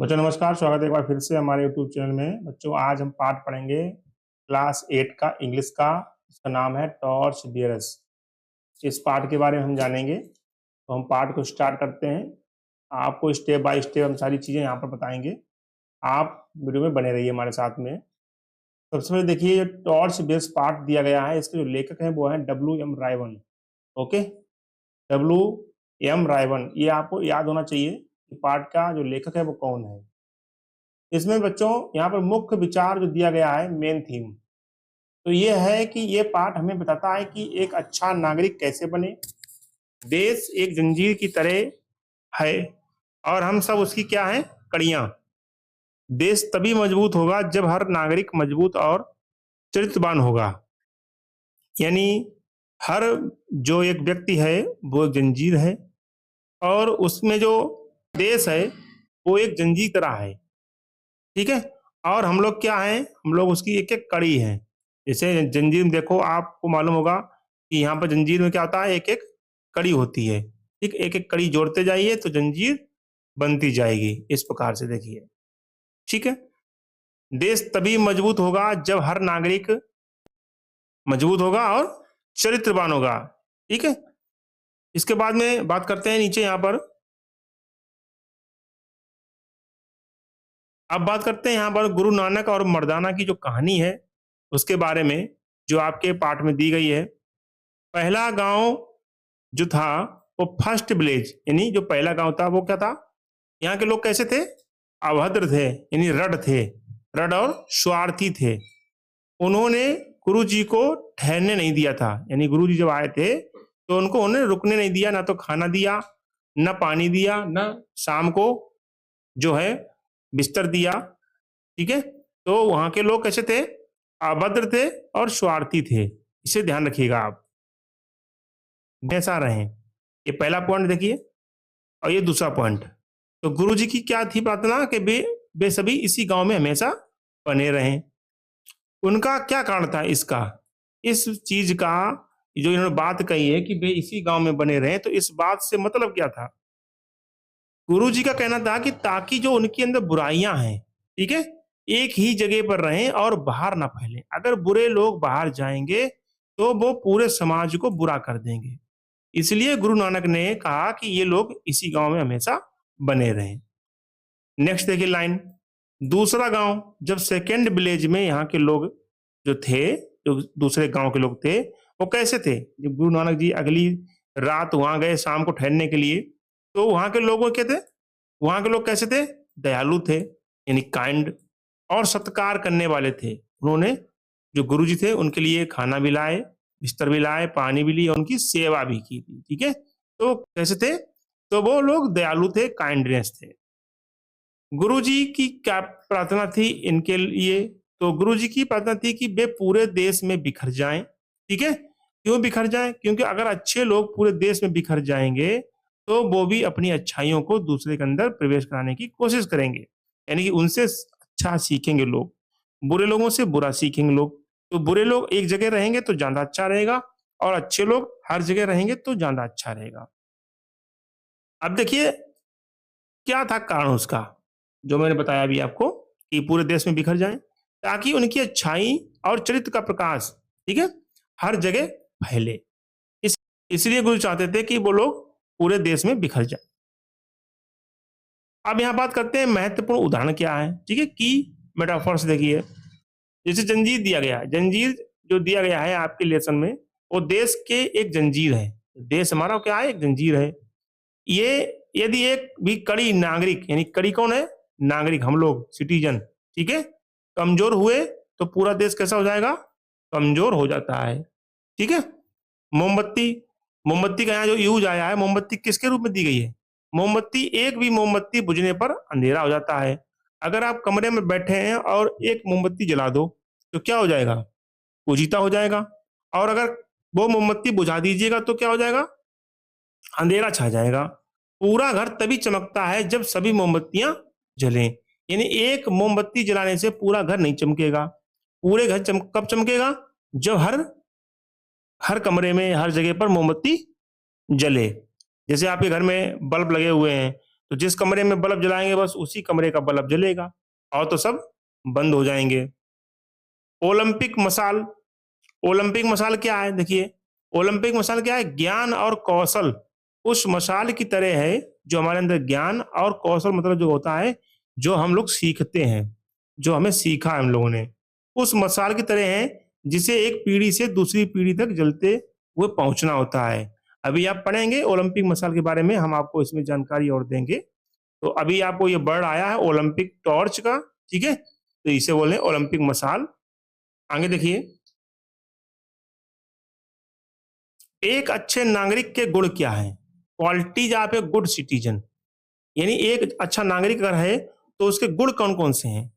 बच्चों नमस्कार, स्वागत है एक बार फिर से हमारे यूट्यूब चैनल में। बच्चों आज हम पाठ पढ़ेंगे क्लास 8 का इंग्लिश का। इसका नाम है टॉर्च बियरर्स। इस पाठ के बारे में हम जानेंगे, तो हम पाठ को स्टार्ट करते हैं। आपको स्टेप बाय स्टेप हम सारी चीज़ें यहाँ पर बताएंगे। आप वीडियो में बने रहिए हमारे साथ में। सबसे पहले देखिए, ये टॉर्च बियरर्स पाठ दिया गया है, इसके जो लेखक हैं वो हैं W.M. रायवन। Okay, W.M. रायवन, ये आपको याद होना चाहिए कि पाठ का जो लेखक है वो कौन है। इसमें बच्चों यहाँ पर मुख्य विचार जो दिया गया है, मेन थीम, तो ये है कि ये पाठ हमें बताता है कि एक अच्छा नागरिक कैसे बने। देश एक जंजीर की तरह है और हम सब उसकी क्या है, कड़ियां। देश तभी मजबूत होगा जब हर नागरिक मजबूत और चरित्रवान होगा। यानी हर जो एक व्यक्ति है वो एक जंजीर है और उसमें जो देश है वो एक जंजीर तरह है। ठीक है, और हम लोग क्या हैं, हम लोग उसकी एक एक कड़ी है। जैसे जंजीर में देखो, आपको मालूम होगा कि यहाँ पर जंजीर में क्या होता है, एक एक कड़ी होती है। ठीक, एक एक कड़ी जोड़ते जाइए तो जंजीर बनती जाएगी। इस प्रकार से देखिए, ठीक है। देश तभी मजबूत होगा जब हर नागरिक मजबूत होगा और चरित्रवान होगा। ठीक है, इसके बाद में बात करते हैं नीचे यहाँ पर। अब बात करते हैं यहाँ पर गुरु नानक और मर्दाना की जो कहानी है उसके बारे में, जो आपके पाठ में दी गई है। पहला गांव जो था वो फर्स्ट विलेज, यानी जो पहला गांव था वो क्या था, यहाँ के लोग कैसे थे, अभद्र थे, यानी रड थे, रड और स्वार्थी थे। उन्होंने गुरु जी को ठहरने नहीं दिया था, यानी गुरु जी जब आए थे तो उनको उन्होंने रुकने नहीं दिया, ना तो खाना दिया, ना पानी दिया, ना शाम को जो है बिस्तर दिया। ठीक है, तो वहां के लोग कैसे थे, अभद्र थे और स्वार्थी थे। इसे ध्यान रखिएगा आप, ऐसा रहे। ये पहला पॉइंट देखिए, और ये दूसरा पॉइंट। तो गुरु जी की क्या थी प्रार्थना कि वे सभी इसी गांव में हमेशा बने रहें। उनका क्या कारण था इसका, इस चीज का जो इन्होंने बात कही है कि वे इसी गांव में बने रहें, तो इस बात से मतलब क्या था। गुरु जी का कहना था कि ताकि जो उनके अंदर बुराइयां हैं, ठीक है, एक ही जगह पर रहें और बाहर ना फैलें। अगर बुरे लोग बाहर जाएंगे तो वो पूरे समाज को बुरा कर देंगे। इसलिए गुरु नानक ने कहा कि ये लोग इसी गांव में हमेशा बने रहें। नेक्स्ट देखिए लाइन, दूसरा गांव, जब सेकेंड विलेज में यहाँ के लोग जो थे, जो दूसरे गांव के लोग थे, वो कैसे थे। जब गुरु नानक जी अगली रात वहां गए शाम को ठहरने के लिए, तो वहां के लोग क्या थे, वहां के लोग कैसे थे, दयालु थे, यानी काइंड और सत्कार करने वाले थे। उन्होंने जो गुरु जी थे उनके लिए खाना भी लाए, बिस्तर भी लाए, पानी भी लिए, उनकी सेवा भी की थी। ठीक है, तो कैसे थे, तो वो लोग दयालु थे, काइंडनेस थे। गुरु जी की क्या प्रार्थना थी इनके लिए, तो गुरु जी की प्रार्थना थी कि वे पूरे देश में बिखर जाएं। ठीक है, क्यों बिखर जाएं, क्योंकि अगर अच्छे लोग पूरे देश में बिखर जाएंगे तो वो भी अपनी अच्छाइयों को दूसरे के अंदर प्रवेश कराने की कोशिश करेंगे, यानी कि उनसे अच्छा सीखेंगे लोग, बुरे लोगों से बुरा सीखेंगे लोग। तो बुरे लोग एक जगह रहेंगे तो ज्यादा अच्छा रहेगा, और अच्छे लोग हर जगह रहेंगे तो ज्यादा अच्छा रहेगा। अब देखिए क्या था कारण उसका, जो मैंने बताया अभी आपको कि पूरे देश में बिखर जाएं ताकि उनकी अच्छाई और चरित्र का प्रकाश, ठीक है, हर जगह फैले। इस इसलिए गुरु चाहते थे कि वो लोग पूरे देश में बिखर जाए। अब यहां बात करते हैं महत्वपूर्ण उदाहरण क्या है। ठीक है, की मेटाफॉर्स देखिए, जैसे जंजीर दिया गया है, जंजीर जो दिया गया है आपके लेसन में, वो देश के एक जंजीर है। देश हमारा क्या है, एक जंजीर है। ये यदि एक भी कड़ी नागरिक, यानी कड़ी कौन है, नागरिक, हम लोग सिटीजन, ठीक है, कमजोर हुए तो पूरा देश कैसा हो जाएगा, कमजोर हो जाता है। ठीक है, मोमबत्ती, मोमबत्ती का यहाँ जो यूज आया है, मोमबत्ती किसके रूप में दी गई है, मोमबत्ती, एक भी मोमबत्ती बुझने पर अंधेरा हो जाता है। अगर आप कमरे में बैठे हैं और एक मोमबत्ती जला दो तो क्या हो जाएगा, उजीता हो जाएगा। और अगर वो मोमबत्ती बुझा दीजिएगा तो क्या हो जाएगा, अंधेरा छा जाएगा। पूरा घर तभी चमकता है जब सभी मोमबत्तियां जलें, यानी एक मोमबत्ती जलाने से पूरा घर नहीं चमकेगा। पूरे घर कब चमकेगा, जब हर हर कमरे में, हर जगह पर मोमबत्ती जले। जैसे आपके घर में बल्ब लगे हुए हैं तो जिस कमरे में बल्ब जलाएंगे बस उसी कमरे का बल्ब जलेगा, और तो सब बंद हो जाएंगे। ओलंपिक मसाल, ओलंपिक मसाल क्या है? देखिए, ओलंपिक मसाल क्या है? ज्ञान और कौशल उस मसाल की तरह है जो हमारे अंदर ज्ञान और कौशल मतलब जो होता है, जो हम लोग सीखते हैं, जो हमें सीखा है हम लोगों ने, उस मसाल की तरह है जिसे एक पीढ़ी से दूसरी पीढ़ी तक जलते हुए पहुंचना होता है। अभी आप पढ़ेंगे ओलंपिक मसाल के बारे में, हम आपको इसमें जानकारी और देंगे। तो अभी आपको ये वर्ड आया है ओलंपिक टॉर्च का, ठीक है, तो इसे बोले ओलंपिक मसाल। आगे देखिए, एक अच्छे नागरिक के गुण क्या है? Qualities of A good citizen, यानी एक अच्छा नागरिक अगर है तो उसके गुण कौन कौन से हैं?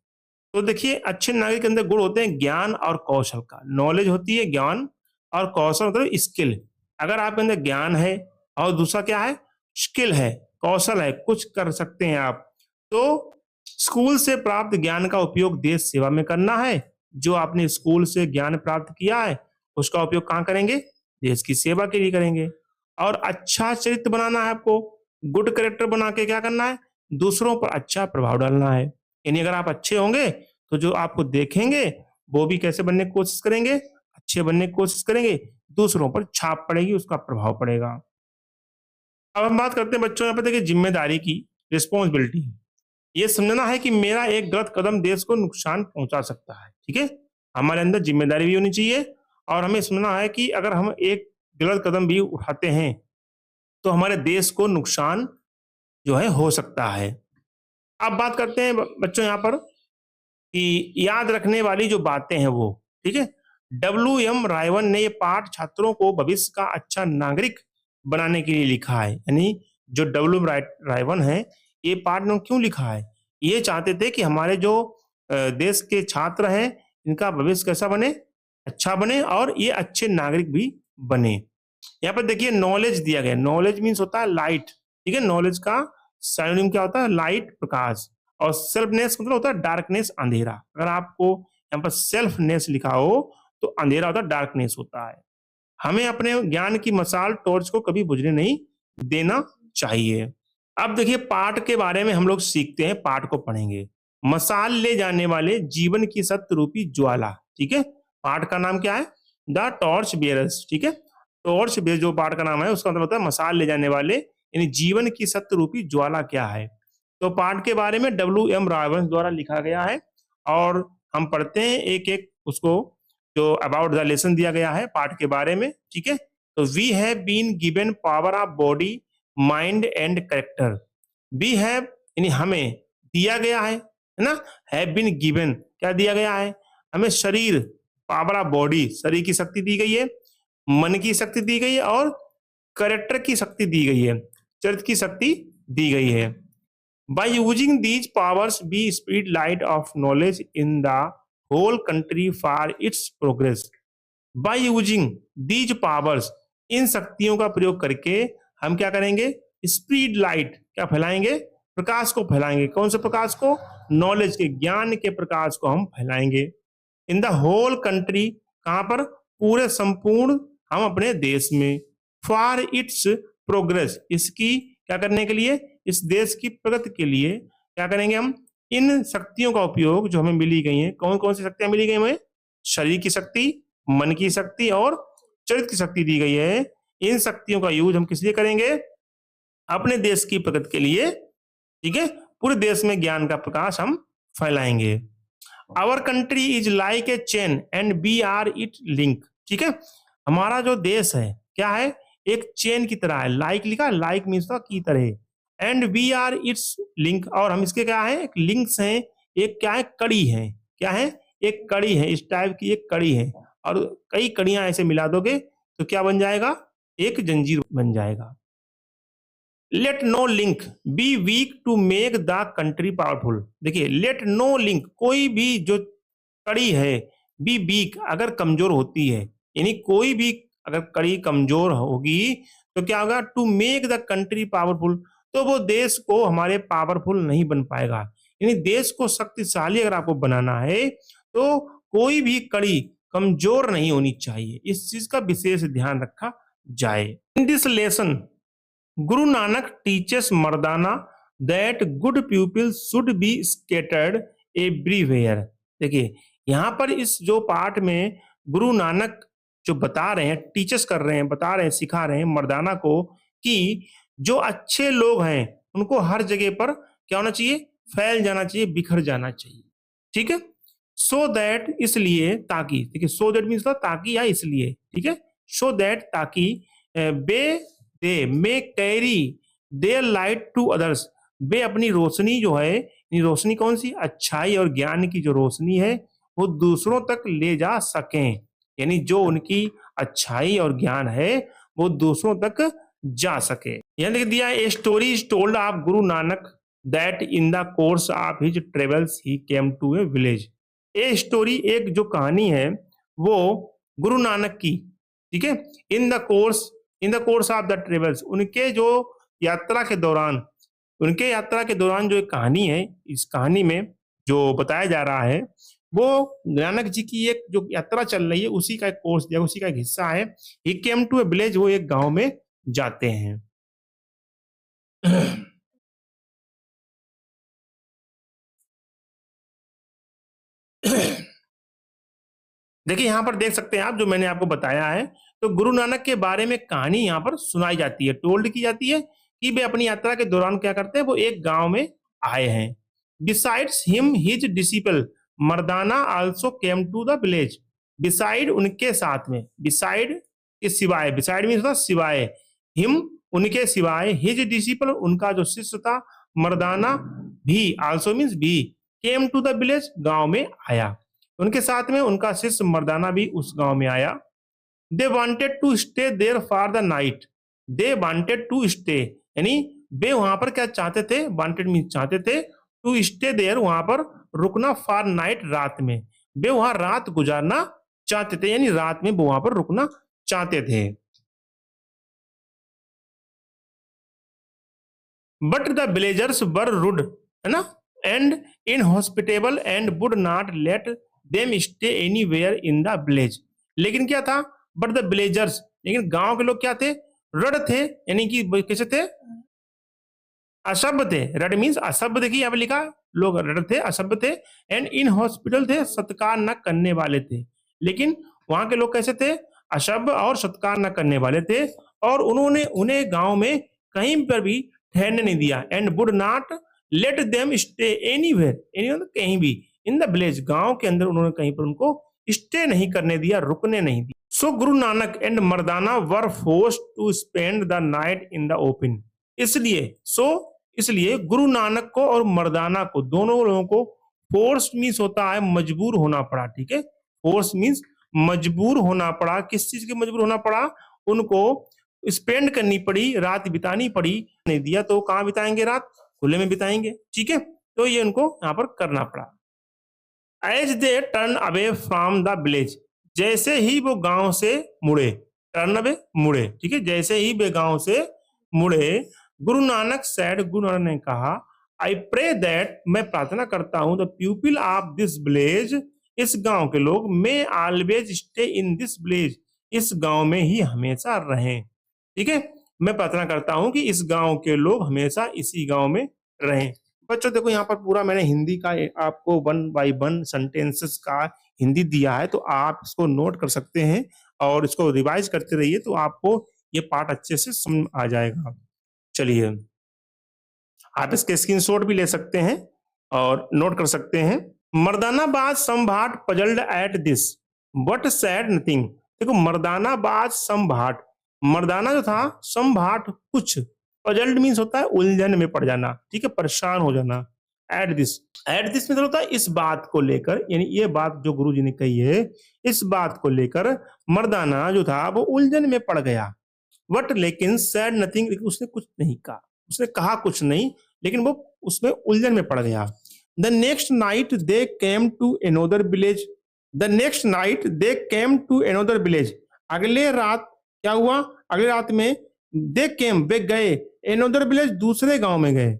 तो देखिए, अच्छे नागरिक के अंदर गुण होते हैं ज्ञान और कौशल का। नॉलेज होती है ज्ञान, और कौशल मतलब स्किल। अगर आपके अंदर ज्ञान है और दूसरा क्या है? स्किल है, कौशल है, कुछ कर सकते हैं आप, तो स्कूल से प्राप्त ज्ञान का उपयोग देश सेवा में करना है। जो आपने स्कूल से ज्ञान प्राप्त किया है उसका उपयोग कहाँ करेंगे? देश की सेवा के लिए करेंगे। और अच्छा चरित्र बनाना है आपको, गुड कैरेक्टर बना के क्या करना है? दूसरों पर अच्छा प्रभाव डालना है। यानी अगर आप अच्छे होंगे तो जो आपको देखेंगे वो भी कैसे बनने की कोशिश करेंगे? अच्छे बनने की कोशिश करेंगे, दूसरों पर छाप पड़ेगी, उसका प्रभाव पड़ेगा। अब हम बात करते हैं बच्चों, यहाँ पे देखिए जिम्मेदारी की, रिस्पॉन्सिबिलिटी। ये समझना है कि मेरा एक गलत कदम देश को नुकसान पहुंचा सकता है, ठीक है। हमारे अंदर जिम्मेदारी भी होनी चाहिए, और हमें समझना है कि अगर हम एक गलत कदम भी उठाते हैं तो हमारे देश को नुकसान जो है हो सकता है। अब बात करते हैं बच्चों यहाँ पर कि याद रखने वाली जो बातें हैं वो, ठीक है। डब्ल्यू एम रायवन ने ये पाठ छात्रों को भविष्य का अच्छा नागरिक बनाने के लिए लिखा है। यानी जो रायवन है, ये पाठ ने क्यों लिखा है? ये चाहते थे कि हमारे जो देश के छात्र हैं इनका भविष्य कैसा बने? अच्छा बने, और ये अच्छे नागरिक भी बने। यहाँ पर देखिए नॉलेज दिया गया। नॉलेज मीन्स होता है लाइट, ठीक है। नॉलेज का साइनोनिम क्या होता है? लाइट, प्रकाश। और सेल्फनेस मतलब होता है डार्कनेस, अंधेरा। अगर आपको यहाँ पर सेल्फनेस लिखा हो तो अंधेरा होता है, डार्कनेस होता है। हमें अपने ज्ञान की मसाल टॉर्च को कभी बुझने नहीं देना चाहिए। अब देखिए पाठ के बारे में हम लोग सीखते हैं, पाठ को पढ़ेंगे। मसाल ले जाने वाले जीवन की सत्य रूपी ज्वाला, ठीक है। पाठ का नाम क्या है? द टॉर्च बियरर्स, ठीक है। टॉर्च बियर जो पाठ का नाम है उसका मतलब होता है मसाल ले जाने वाले, यानी जीवन की सत्य रूपी ज्वाला क्या है। तो पाठ के बारे में डब्ल्यू एम रायवन द्वारा लिखा गया है, और हम पढ़ते हैं एक एक उसको, जो अबाउट द लेसन दिया गया है पाठ के बारे में, ठीक है। तो we have been given power of body, mind and character. We have यानी हमें दिया गया है ना। हैव बीन गिवन क्या दिया गया है? हमें शरीर, पावर ऑफ बॉडी, शरीर की शक्ति दी गई है, मन की शक्ति दी गई है, और कैरेक्टर की शक्ति दी गई है, चरित्र की शक्ति दी गई है। By using these powers, we spread light of knowledge in the whole country for its progress. By using these powers, इन शक्तियों का प्रयोग करके हम क्या करेंगे? स्प्रीड लाइट, क्या फैलाएंगे? प्रकाश को फैलाएंगे। कौन से प्रकाश को? नॉलेज के, ज्ञान के प्रकाश को हम फैलाएंगे। इन द होल कंट्री, कहां पर? पूरे संपूर्ण हम अपने देश में। फॉर इट्स प्रोग्रेस, इसकी क्या करने के लिए? इस देश की प्रगति के लिए क्या करेंगे हम? इन शक्तियों का उपयोग जो हमें मिली गई हैं। कौन कौन सी शक्तियां मिली गई हमें? शरीर की शक्ति, मन की शक्ति और चरित्र की शक्ति दी गई है। इन शक्तियों का यूज हम किस लिए करेंगे? अपने देश की प्रगति के लिए, ठीक है। पूरे देश में ज्ञान का प्रकाश हम फैलाएंगे। Our country is like a chain and we are it link, ठीक है। हमारा जो देश है क्या है? एक चेन की तरह है। लाइक लिखा, लाइक मीन्स की तरह, and we are its link, और हम इसके क्या है? एक लिंक्स हैं, एक क्या है? कड़ी है। क्या है? एक कड़ी है, इस टाइप की एक कड़ी है, और कई कड़ियां ऐसे मिला दोगे तो क्या बन जाएगा? एक जंजीर बन जाएगा। Let no link be weak to make the country powerful. देखिए, लेट नो लिंक, कोई भी जो कड़ी है, बी वीक, अगर कमजोर होती है, यानी कोई भी अगर कड़ी कमजोर होगी तो क्या होगा? To make the country powerful, तो वो देश को हमारे पावरफुल नहीं बन पाएगा। यानी देश को शक्तिशाली अगर आपको बनाना है तो कोई भी कड़ी कमजोर नहीं होनी चाहिए। इस चीज का विशेष ध्यान रखा जाए। In this lesson, Guru Nanak teaches Mardana that good people should be scattered everywhere. देखिए यहाँ पर इस जो पाठ में गुरु नानक जो बता रहे हैं, टीचर्स कर रहे हैं, बता रहे हैं, सिखा रहे हैं मर्दाना को कि जो अच्छे लोग हैं उनको हर जगह पर क्या होना चाहिए, फैल जाना चाहिए, बिखर जाना चाहिए। ठीक है, सो दैट इसलिए, ताकि, देखिए सो दैट मीन्स ताकि या इसलिए, ठीक है, सो दैट ताकि बे they may carry their light to others, वे अपनी रोशनी जो है, रोशनी कौन सी, अच्छाई और ज्ञान की जो रोशनी है वो दूसरों तक ले जा सकें, यानी जो उनकी अच्छाई और ज्ञान है वो दूसरों तक जा सके। यहां लिख दिया a story is told of Guru Nanak that in the course of his travels he came to a village. A story एक जो कहानी है वो गुरु नानक की, ठीक है, इन the course of the travels, उनके जो यात्रा के दौरान, उनके यात्रा के दौरान जो एक कहानी है, इस कहानी में जो बताया जा रहा है वो नानक जी की एक जो यात्रा चल रही है उसी का एक कोर्स दिया, उसी का एक हिस्सा है। ही केम टू ए विलेज, वो एक गांव में जाते हैं। देखिए यहाँ पर देख सकते हैं आप, जो मैंने आपको बताया है, तो गुरु नानक के बारे में कहानी यहाँ पर सुनाई जाती है, टोल्ड की जाती है कि वे अपनी यात्रा के दौरान क्या करते हैं, वो एक गांव में आए हैं। Besides him his disciple Mardana also came to the village. Beside उनके साथ में, बिसाइड के सिवाय, बिसाइड मीन्स सिवाय, हिम उनके सिवाय, हिज डिसिपल उनका जो शिष्य था, मर्दाना भी, आल्सो मीन्स भी, केम टू द विलेज गांव में आया, उनके साथ में उनका शिष्य मर्दाना भी उस गांव में आया। They wanted to stay there for the night, they wanted to stay, यानी वे वहां पर क्या चाहते थे, वांटेड मीन चाहते थे, टू स्टे देयर वहां पर रुकना, फॉर नाइट रात में, वे वहां रात गुजारना चाहते थे, यानी रात में वो वहां पर रुकना चाहते थे। But the villagers were rude, है ना, and inhospitable and would not let them stay anywhere in the village. लेकिन क्या था, बट द विलेजर्स, लेकिन गांव के लोग क्या थे, रड थे, यानी कि कैसे थे, असभ्य थे। रड मीन्स असभ्य, देखिए यहाँ पे लिखा, लोग रड थे, असभ्य थे, एंड इन हॉस्पिटल थे, सत्कार न करने वाले थे। लेकिन वहां के लोग कैसे थे, असभ्य और सत्कार न करने वाले थे, और उन्होंने उन्हें गांव में कहीं पर भी ठहरने नहीं दिया। And would not let them stay anywhere, any कहीं भी, इन द विलेज गांव के अंदर उन्होंने कहीं पर उनको स्टे नहीं करने दिया, रुकने नहीं दिया। So Guru Nanak and Mardana were forced to spend the night in the open. इसलिए गुरु नानक को और मर्दाना को, दोनों लोगों को, फोर्स मीन्स होता है मजबूर होना पड़ा, ठीक है, फोर्स मीन्स मजबूर होना पड़ा। किस चीज के मजबूर होना पड़ा, उनको स्पेंड करनी पड़ी, रात बितानी पड़ी, नहीं दिया तो कहां बिताएंगे, रात खुले में बिताएंगे, ठीक है, तो ये उनको यहां पर करना पड़ा। As they turn away from the village, जैसे ही वो गांव से मुड़े, टर्न अवे मुड़े, ठीक है, जैसे ही वे गांव से मुड़े, गुरु नानक सैड, गुरु नानक ने कहा, आई प्रे दैट, मैं प्रार्थना करता हूं, the people of this village, इस गांव के लोग, may always stay in this village, इस गांव में ही हमेशा रहें, ठीक है, मैं प्रार्थना करता हूं कि इस गांव के लोग हमेशा इसी गांव में रहें। बच्चों देखो यहाँ पर पूरा मैंने हिंदी का आपको 1 बाय 1 सेंटेंसेस का हिंदी दिया है, तो आप इसको नोट कर सकते हैं और इसको रिवाइज करते रहिए, तो आपको ये पार्ट अच्छे से समझ आ जाएगा। चलिए, आप इसके स्क्रीनशॉट भी ले सकते हैं और नोट कर सकते हैं। Mardana was somewhat puzzled at this but said nothing. देखो मर्दानाबाद संभाट, मर्दाना जो था, संभाट कुछ, पजल्ड मीन्स होता है उलझन में पड़ जाना, ठीक है, परेशान हो जाना। एट दिस मतलब होता है इस बात को लेकर, यानी ये बात जो गुरुजी ने कही है, इस बात को लेकर मर्दाना जो था वो उलझन में पड़ गया। बट लेकिन सैड नथिंग, उसने कुछ नहीं कहा, उसने कहा कुछ नहीं, लेकिन वो उसमें उलझन में पड़ गया। The next night they came to another village, the next night they came to another village, अगले रात क्या हुआ, अगले रात में दे केम, वे गए, अनदर विलेज, दूसरे गांव में गए,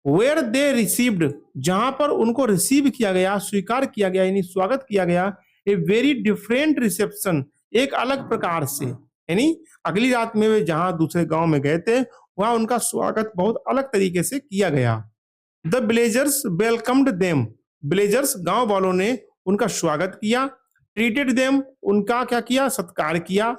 वेयर दे रिसीव्ड, जहां पर उनको रिसीव किया गया, स्वीकार किया गया, यानी स्वागत किया गया, ए वेरी डिफरेंट रिसेप्शन, एक अलग प्रकार से, यानी अगली रात में वे जहां दूसरे गांव में गए थे वहां उनका स्वागत बहुत अलग तरीके से किया गया। The villagers welcomed them, villagers गांव वालों ने उनका स्वागत किया। ट्रीटेड देम, उनका क्या किया, सत्कार किया।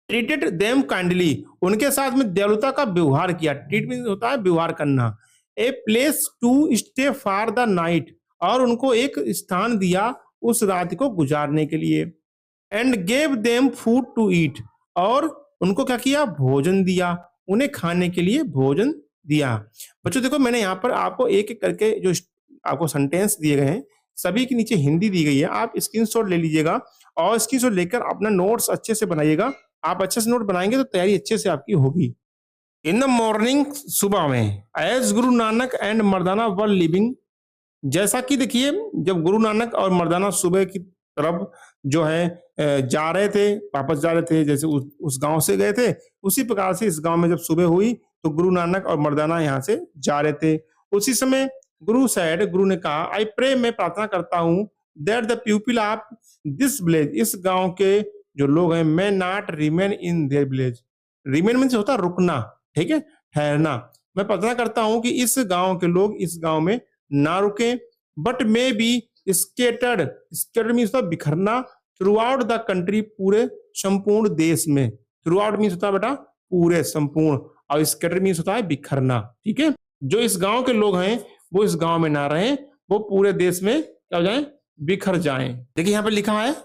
ट्रीटेड देम काइंडली, उनके साथ में दयालुता का व्यवहार किया। ट्रीट मीन्स होता है व्यवहार करना। A place to stay for the night, और उनको एक स्थान दिया उस रात को गुजारने के लिए। And gave them food to eat, और उनको क्या किया, भोजन दिया, उन्हें खाने के लिए भोजन दिया। बच्चों देखो, मैंने यहाँ पर आपको एक एक करके जो आपको सेंटेंस दिए गए हैं, सभी के नीचे हिंदी दी गई है। आप स्क्रीनशॉट ले लीजिएगा और स्क्रीनशॉट लेकर अपना नोट्स अच्छे से बनाइएगा। आप अच्छे से नोट बनाएंगे तो तैयारी अच्छे से आपकी होगी। इन द मॉर्निंग, सुबह में, as Guru Nanak and Mardana were living, जैसा कि देखिए जब गुरु नानक और मर्दाना सुबह की तरफ जो है जा रहे थे, वापस जा रहे थे, जैसे उस गांव से गए थे, उसी प्रकार से इस गांव में जब सुबह हुई तो गुरु नानक और मर्दाना यहाँ से जा रहे थे। उसी समय गुरु सैड, गुरु ने कहा, आई प्रे, मैं प्रार्थना करता हूँ, that the people of this village, इस गांव के जो लोग हैं, may not remain in their village. Remain means होता है रुकना, ठीक है, ठहरना। मैं प्रार्थना करता हूँ कि इस गांव के लोग इस गांव में ना रुके, but may be scattered, scattered means होता है बिखरना, थ्रू आउट द कंट्री, पूरे संपूर्ण देश में। थ्रू आउट मीन्स होता है बेटा पूरे संपूर्ण, और स्केटर मीन्स होता है बिखरना, ठीक है। जो इस गांव के लोग हैं वो इस गांव में ना रहें, वो पूरे देश में क्या हो जाएं, बिखर जाएं। देखिए यहाँ पर लिखा है,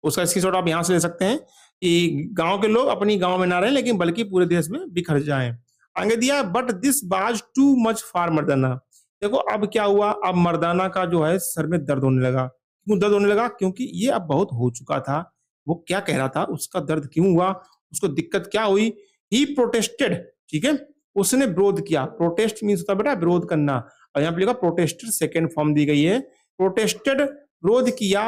उसका स्क्रीनशॉट आप यहाँ से ले सकते हैं कि गांव के लोग अपनी गांव में ना रहें, लेकिन बल्कि पूरे देश में बिखर जाएं। आगे दिया, but this was too much for Mardana. देखो अब क्या हुआ, अब मर्दाना का जो है सर में दर्द होने लगा। क्यों दर्द होने लगा, क्योंकि ये अब बहुत हो चुका था। वो क्या कह रहा था, उसका दर्द क्यों हुआ, उसको दिक्कत क्या हुई। ही प्रोटेस्टेड, ठीक है, उसने विरोध किया। प्रोटेस्ट मीन्स होता है बेटा विरोध करना, और यहाँ पे लिखा प्रोटेस्टेड, सेकेंड फॉर्म दी गई है। प्रोटेस्टेड, विरोध किया,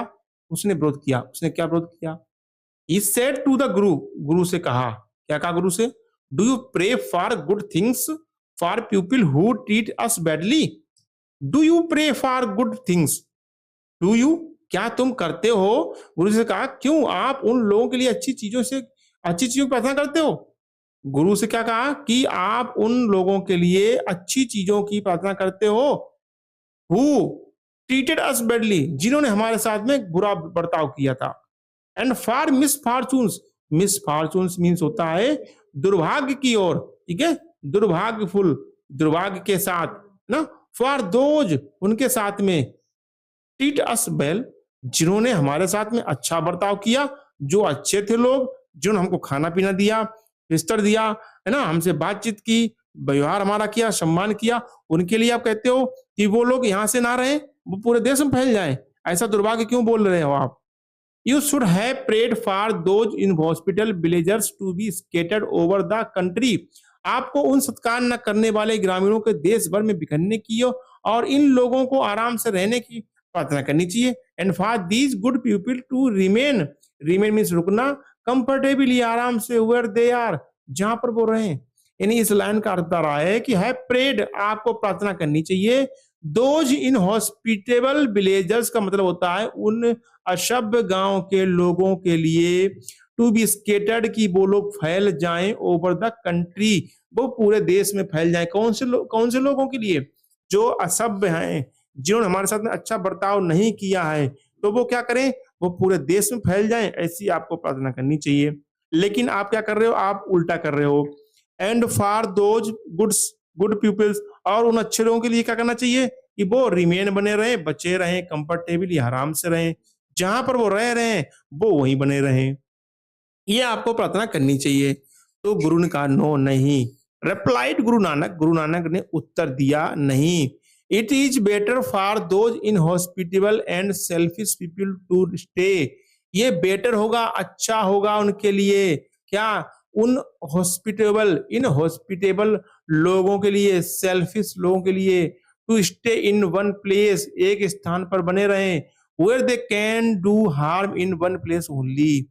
उसने विरोध किया। उसने क्या विरोध किया, ही सेड टू द गुरु, गुरु से कहा, क्या कहा गुरु से, do you pray for good things for people who treat us badly. Do you pray for good things, do you, क्या तुम करते हो, गुरु से कहा, क्यों आप उन लोगों के लिए अच्छी चीजों की प्रार्थना करते हो। गुरु से क्या कहा कि आप उन लोगों के लिए अच्छी चीजों की प्रार्थना करते हो, हु ट्रीटेड अस बैडली, जिन्होंने हमारे साथ में बुरा बर्ताव किया था। And for misfortunes, misfortunes means होता है दुर्भाग्य की ओर, ठीक है, दुर्भाग्यफुल, दुर्भाग्य के साथ ना। फॉर दोज, उनके साथ में, ट्रीट अस वेल, जिन्होंने हमारे साथ में अच्छा बर्ताव किया, जो अच्छे थे लोग, जिन्होंने हमको खाना पीना दिया, बिस्तर दिया, है ना, हमसे बातचीत की, व्यवहार हमारा किया, सम्मान किया, उनके लिए आप कहते हो कि वो लोग यहाँ से ना रहें, वो पूरे देश में फैल जाएं। ऐसा दुर्भाग्य क्यों बोल रहे हो आप। You should have prayed for those in hospital villagers to be scattered over the country. आपको उन सत्कार न करने वाले ग्रामीणों के देश भर में बिखरने की और इन लोगों को आराम से रहने की प्रार्थना करनी चाहिए। And for these good people to remain, remain means रुकना, कंफर्टेबली, आराम से, वेयर दे आर, जहां पर वो रहे। यानी इस लाइन का अर्थ रहा है कि है प्रेड, आपको प्रार्थना करनी चाहिए। दोज इन हॉस्पिटेबल विलेजर्स का मतलब होता है उन असभ्य गांव के लोगों के लिए, टू बी स्केटर्ड, की वो लोग फैल जाएं, ओवर द कंट्री, वो पूरे देश में फैल जाएं। कौन से लोगों के लिए, जो असभ्य हैं, जिन्होंने हमारे साथ में अच्छा बर्ताव नहीं किया है, तो वो क्या करें, वो पूरे देश में फैल जाएं। ऐसी आपको प्रार्थना करनी चाहिए। लेकिन आप क्या कर रहे हो, आप उल्टा कर रहे हो। And for those good peoples, और उन अच्छे लोगों के लिए क्या करना चाहिए कि वो रिमेन बने रहें, बचे रहें, कंफर्टेबली, आराम से रहें, जहां पर वो रह रहे हैं वो वहीं बने रहें। ये आपको प्रार्थना करनी चाहिए। तो गुरु ने कहा नो, नहीं। रिप्लाइड गुरु नानक ने उत्तर दिया, नहीं। It is better for those inhospitable and selfish people to stay, ये बेटर होगा, अच्छा होगा उनके लिए, क्या, उन इन हॉस्पिटेबल लोगों के लिए, सेल्फिश लोगों के लिए, to stay in one place, एक स्थान पर बने रहें, where they can do harm in one place only.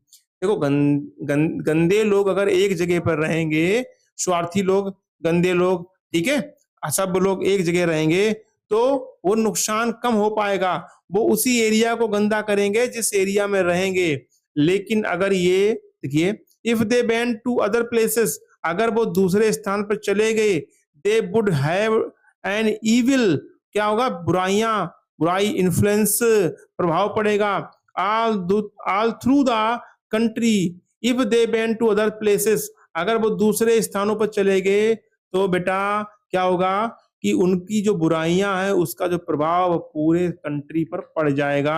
देखो गंदे लोग अगर एक जगह पर रहेंगे, स्वार्थी लोग, गंदे लोग, ठीक है, असभ्य लोग एक जगह रहेंगे, तो वो नुकसान कम हो पाएगा, वो उसी एरिया को गंदा करेंगे जिस एरिया में रहेंगे। लेकिन अगर ये देखिए, if they went to other places, अगर वो दूसरे स्थान पर चले गए, they would have an evil, क्या होगा, बुराई इन्फ्लुएंस, प्रभाव पड़ेगा, all through the country, if they went to other places, अगर वो दूसरे स्थानों पर चले गए तो बेटा क्या होगा कि उनकी जो बुराइयां हैं उसका जो प्रभाव पूरे कंट्री पर पड़ जाएगा।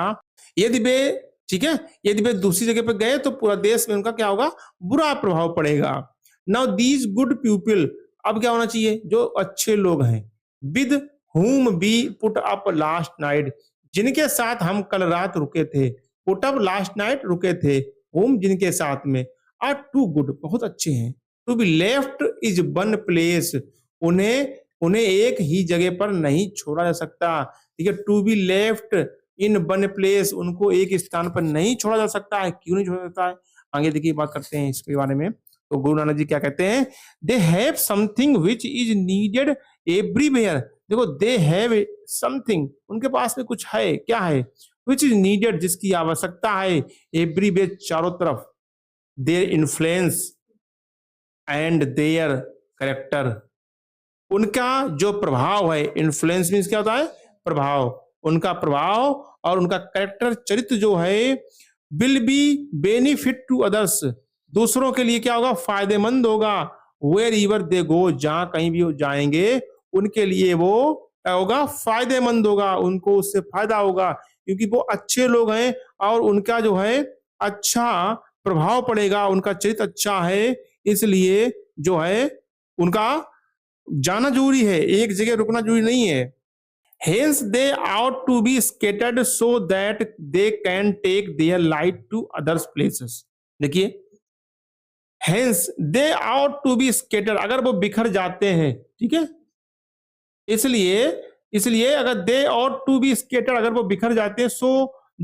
यदि वे, ठीक है, यदि वे दूसरी जगह पर गए तो पूरा देश में उनका क्या होगा, बुरा प्रभाव पड़ेगा। नाउ दीज गुड पीपल, अब क्या होना चाहिए, जो अच्छे लोग हैं, with whom we put up last night, जिनके साथ हम कल रात रुके थे, put up last night रुके थे, whom जिनके साथ में, are too good, बहुत अच्छे हैं, to be left is one place, उन्हें उन्हें एक ही जगह पर नहीं छोड़ा जा सकता, ठीक है, to be left in one place, उनको एक स्थान पर नहीं छोड़ा जा सकता है, क्यों नहीं छोड़ा जाता है, आगे देखिए बात करते हैं इसके बारे में। तो गुरु नानक जी क्या कहते हैं, they have something which is needed everywhere, देखो दे हैव समथिंग, उनके पास में कुछ है, क्या है, विच इज नीडेड, जिसकी आवश्यकता है, एवरीवेयर, चारों तरफ, their influence and their character, उनका जो प्रभाव है, इन्फ्लुएंस मीन्स क्या होता है, प्रभाव, उनका प्रभाव और उनका कैरेक्टर, चरित्र जो है, will be benefit to others, दूसरों के लिए क्या होगा, फायदेमंद होगा, वेयर एवर दे गो, जहां कहीं भी वो जाएंगे उनके लिए वो क्या होगा, फायदेमंद होगा, उनको उससे फायदा होगा, क्योंकि वो अच्छे लोग हैं और उनका जो है अच्छा प्रभाव पड़ेगा, उनका चरित्र अच्छा है, इसलिए जो है उनका जाना जरूरी है, एक जगह रुकना जरूरी नहीं है। Hence they ought to be scattered so that they can take their light to other places, देखिए, hence they ought to be scattered, अगर वो बिखर जाते हैं, ठीक है, इसलिए इसलिए अगर दे ought to be scattered, अगर वो बिखर जाते हैं, so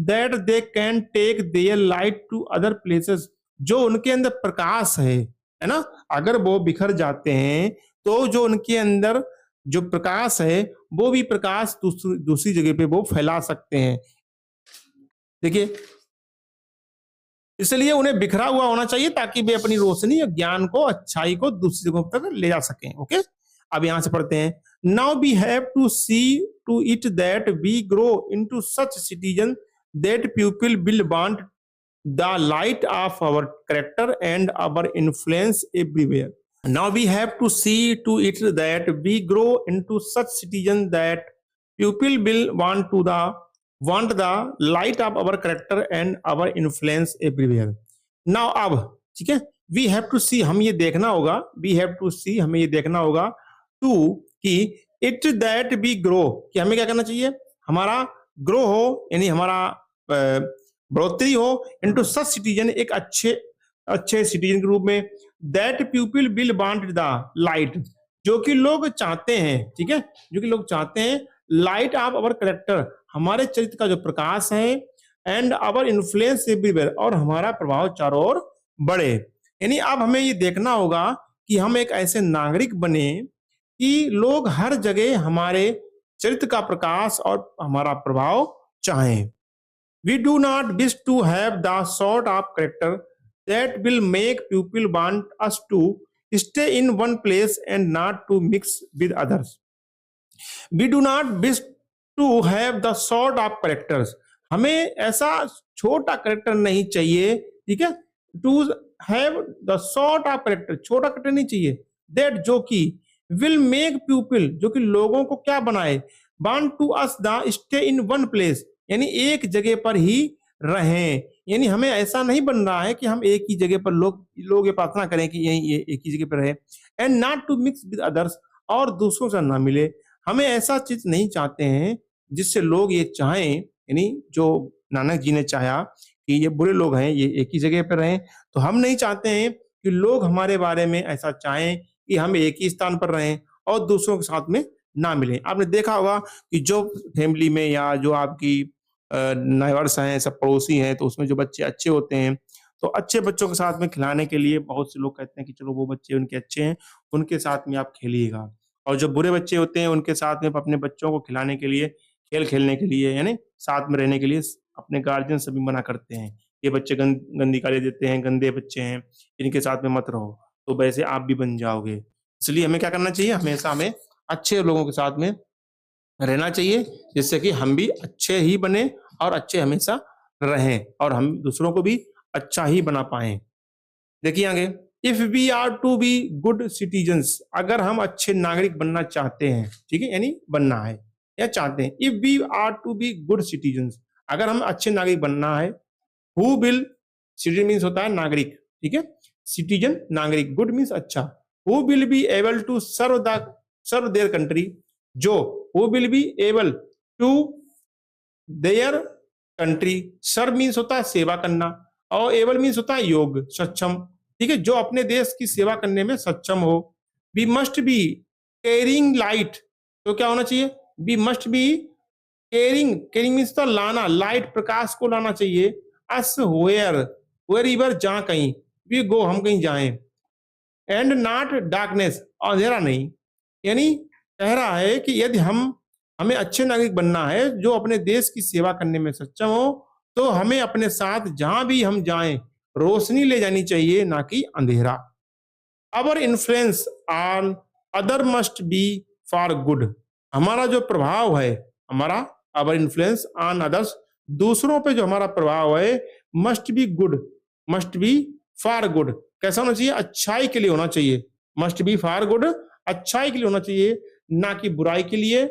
that they can take their light to other places, जो उनके अंदर प्रकाश है ना, अगर वो बिखर जाते हैं तो जो उनके अंदर जो प्रकाश है वो भी प्रकाश दूसरी जगह पे वो फैला सकते हैं, देखिए, इसलिए उन्हें बिखरा हुआ होना चाहिए ताकि वे अपनी रोशनी और ज्ञान को, अच्छाई को दूसरी जगहों तक ले जा सकें। ओके, अब यहां से पढ़ते हैं, now we have to see to it that we grow into such citizen that people will want the light of our character and our influence everywhere. Now we have to see to it that we grow into such citizens that people will want the light of our character and our influence everywhere. Now अब ठीक है, we have to see, हम ये देखना होगा, we have to see, हमें ये देखना होगा, to कि it that we grow, कि हमें क्या करना चाहिए, हमारा ग्रो हो, यानी हमारा बढ़ोतरी हो, into such citizen, एक अच्छे सिटीजन के रूप में, that people will want the light, जो कि लोग चाहते हैं, ठीक है, जो कि लोग चाहते हैं, लाइट ऑफ आवर कैरेक्टर, हमारे चरित्र का जो प्रकाश है, एंड आवर इन्फ्लुएंस एवरीवेयर, और हमारा प्रभाव चारों ओर बढ़े, यानी अब हमें ये देखना होगा कि हम एक ऐसे नागरिक बने कि लोग हर जगह हमारे चरित्र का प्रकाश और हमारा प्रभाव चाहें। We do not wish to have the sort of character that will make people want us to stay in one place and not to mix with others. We do not wish to have the sort of characters. हमें ऐसा छोटा character नहीं चाहिए, ठीक है, to have the sort of character, छोटा character नहीं चाहिए, दैट जो कि विल मेक पीपल, जो कि लोगों को क्या बनाए, want to us the stay in one place, यानी एक जगह पर ही रहें, यानी हमें ऐसा नहीं बन रहा है कि हम एक ही जगह पर लोग ये प्रार्थना करें कि यही एक ही जगह पर रहे, and not to mix with others, और दूसरों से ना मिले, हमें ऐसा चीज नहीं चाहते हैं जिससे लोग ये चाहें, यानी जो नानक जी ने चाहा कि ये बुरे लोग हैं ये एक ही जगह पर रहें, तो हम नहीं चाहते हैं कि लोग हमारे बारे में ऐसा चाहें कि हम एक ही स्थान पर रहें और दूसरों के साथ में ना मिलें। आपने देखा होगा कि जो फैमिली में या जो आपकी नाइबर्स हैं, सब पड़ोसी हैं, तो उसमें जो बच्चे अच्छे होते हैं तो अच्छे बच्चों के साथ में खिलाने के लिए बहुत से लोग कहते हैं कि चलो वो बच्चे उनके अच्छे हैं, उनके साथ में आप खेलिएगा, और जो बुरे बच्चे होते हैं उनके साथ में अपने बच्चों को खिलाने के लिए, खेल खेलने के लिए, यानी साथ में रहने के लिए अपने गार्जियन सभी मना करते हैं, ये बच्चे गंदी गाली देते हैं, गंदे बच्चे हैं, इनके साथ में मत रहो। तो वैसे आप भी बन जाओगे। इसलिए हमें क्या करना चाहिए, हमेशा हमें अच्छे लोगों के साथ में रहना चाहिए, जिससे कि हम भी अच्छे ही बने और अच्छे हमेशा रहें और हम दूसरों को भी अच्छा ही बना पाए। देखिए आगे, if we are to be good citizens, अगर हम अच्छे नागरिक बनना चाहते हैं, ठीक है, यानी बनना है या चाहते हैं, if we are to be good citizens, अगर हम अच्छे नागरिक बनना है, हु विल, सिटीजन मीन्स होता है नागरिक, ठीक है, सिटीजन नागरिक, गुड मीन्स अच्छा, who will be able to serve their country, जो who will be able to their country, serve means होता है सेवा करना और एबल मीन्स होता है योग्य, सक्षम, ठीक है, जो अपने देश की सेवा करने में सक्षम हो। We must be caring light, तो क्या होना चाहिए, we must be caring means तो लाना, लाइट प्रकाश को लाना चाहिए, अस वेयर इवर, जहां कहीं, वी गो हम कहीं जाएं, एंड नॉट डार्कनेस, अंधेरा नहीं, यानी कह रहा है कि यदि हमें अच्छे नागरिक बनना है जो अपने देश की सेवा करने में सक्षम हो, तो हमें अपने साथ जहां भी हम जाएं रोशनी ले जानी चाहिए, ना कि अंधेरा। Our influence on other must be for good, हमारा जो प्रभाव है, हमारा अवर इन्फ्लुएंस ऑन अदर्स, दूसरों पे जो हमारा प्रभाव है, must be good, must be for good, कैसा होना चाहिए, अच्छाई के लिए होना चाहिए, मस्ट बी फॉर गुड, अच्छाई के लिए होना चाहिए, ना कि बुराई के लिए,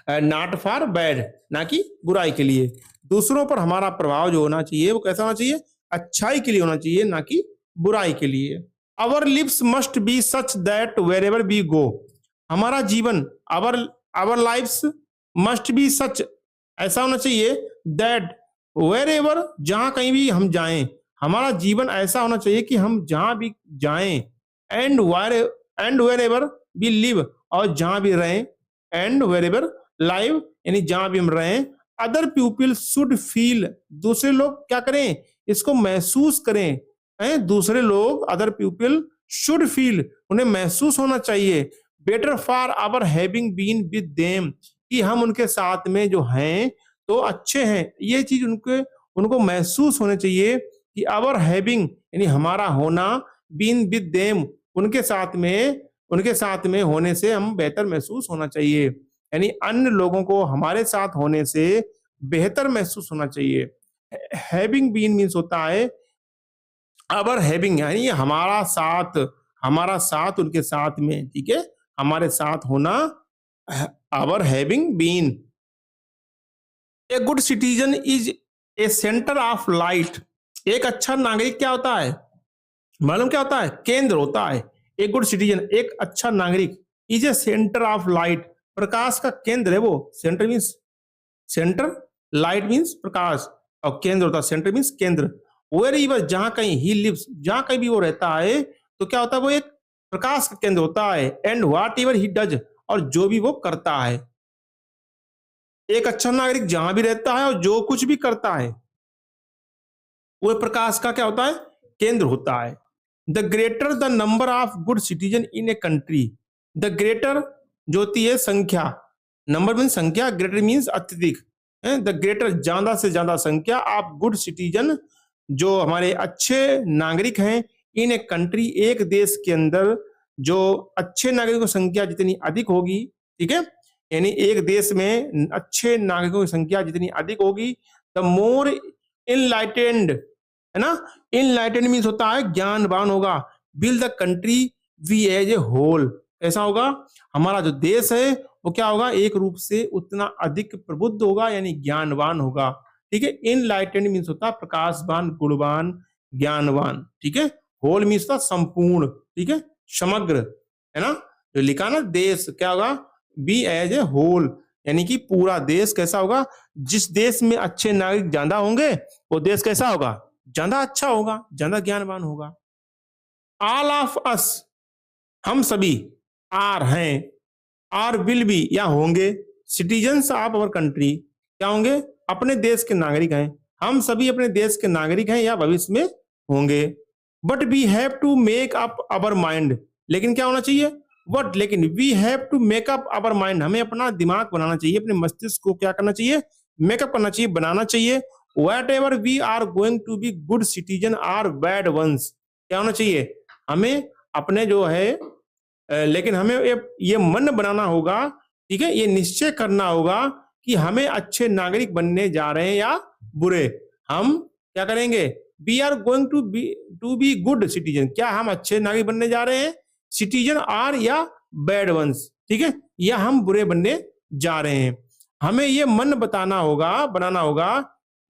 नॉट फॉर बैड, ना कि बुराई के लिए। दूसरों पर हमारा प्रभाव जो होना चाहिए वो कैसा होना चाहिए, अच्छाई के लिए होना चाहिए, ना कि बुराई के लिए। Our lives must be such that wherever we go, हमारा जीवन, our our lives must be such, ऐसा होना चाहिए, दैट वेर एवर, जहां कहीं भी हम जाएं, हमारा जीवन ऐसा होना चाहिए कि हम जहां भी जाएं, and wherever we live, और जहां भी रहें, एंड वेर एवर लाइव, यानी जहां भी हम रहें, अदर पीपल शुड फील, दूसरे लोग क्या करें, इसको महसूस करें, दूसरे लोग, अदर पीपल शुड फील, उन्हें महसूस होना चाहिए, better for our having been with them, कि हम उनके साथ में जो हैं तो अच्छे हैं, ये चीज उनको महसूस होने चाहिए कि आवर हैविंग, यानी हमारा होना, बीन विद देम, उनके साथ में होने से हम बेहतर महसूस होना चाहिए, यानी अन्य लोगों को हमारे साथ होने से बेहतर महसूस होना चाहिए। हैविंग बीन मीन्स होता है अवर हैविंग, यानी हमारा साथ उनके साथ में, ठीक है, हमारे साथ होना, our having been. A good citizen is a centre of light, एक अच्छा नागरिक क्या होता है, मालूम क्या होता है, केंद्र होता है। ए गुड सिटीजन, एक अच्छा नागरिक, is a centre of light, प्रकाश का केंद्र है वो, centre means centre, light means प्रकाश, और केंद्र होता है, सेंटर मीन्स केंद्र। वेयर एवर, जहां कहीं, ही लिव्स, जहां कहीं भी वो रहता है, तो क्या होता है, वो एक प्रकाश का केंद्र होता है, and what ever he does, और जो भी वो करता है, एक अच्छा नागरिक जहां भी रहता है और जो कुछ भी करता है, वो प्रकाश का क्या होता है, केंद्र होता है। The greater the number of good citizen in a country, the greater जो होती है संख्या, नंबर मीन संख्या, ग्रेटर मीन्स अत्यधिक, द ग्रेटर ज्यादा से ज्यादा संख्या ऑफ गुड सिटीजन, जो हमारे अच्छे नागरिक हैं, इन ए कंट्री, एक देश के अंदर जो अच्छे नागरिकों की संख्या जितनी अधिक होगी, ठीक है, यानी एक देश में अच्छे नागरिकों की संख्या जितनी अधिक होगी, द मोर इनलाइटेंड, है ना, इनलाइटेंड मीन्स होता है ज्ञानवान होगा, will the country be as a whole, ऐसा होगा हमारा जो देश है वो क्या होगा, एक रूप से उतना अधिक प्रबुद्ध होगा, यानी ज्ञानवान होगा, ठीक है। इनलाइटेंड मीन्स होता है प्रकाशवान, गुणवान, ज्ञानवान, ठीक है। होल मीन्स होता संपूर्ण, ठीक है, समग्र, है ना, जो लिखा ना, देश क्या होगा, बी एज ए होल, यानी कि पूरा देश कैसा होगा, जिस देश में अच्छे नागरिक ज्यादा होंगे वो देश कैसा होगा, ज्यादा अच्छा होगा, ज्यादा ज्ञानवान होगा। ऑल ऑफ अस, हम सभी, आर हैं, आर विल बी या होंगे, सिटीजन्स ऑफ अवर कंट्री, क्या होंगे, अपने देश के नागरिक हैं, हम सभी अपने देश के नागरिक हैं या भविष्य में होंगे। But we have to make up our mind, लेकिन क्या होना चाहिए, बट लेकिन we have to make up our mind, हमें अपना दिमाग बनाना चाहिए, अपने मस्तिष्क को क्या करना चाहिए, मेकअप करना चाहिए, बनाना चाहिए। Whatever we are going to be good citizen or bad ones, क्या होना चाहिए, हमें अपने जो है लेकिन हमें ये मन बनाना होगा, ठीक है, ये निश्चय करना होगा कि हमें अच्छे नागरिक बनने जा रहे हैं या बुरे। हम क्या करेंगे? We are going to be good citizen. क्या हम अच्छे नागरिक बनने जा रहे हैं सिटीजन आर या बैड वंस, ठीक है, या हम बुरे बनने जा रहे हैं। हमें ये मन बताना होगा, बनाना होगा,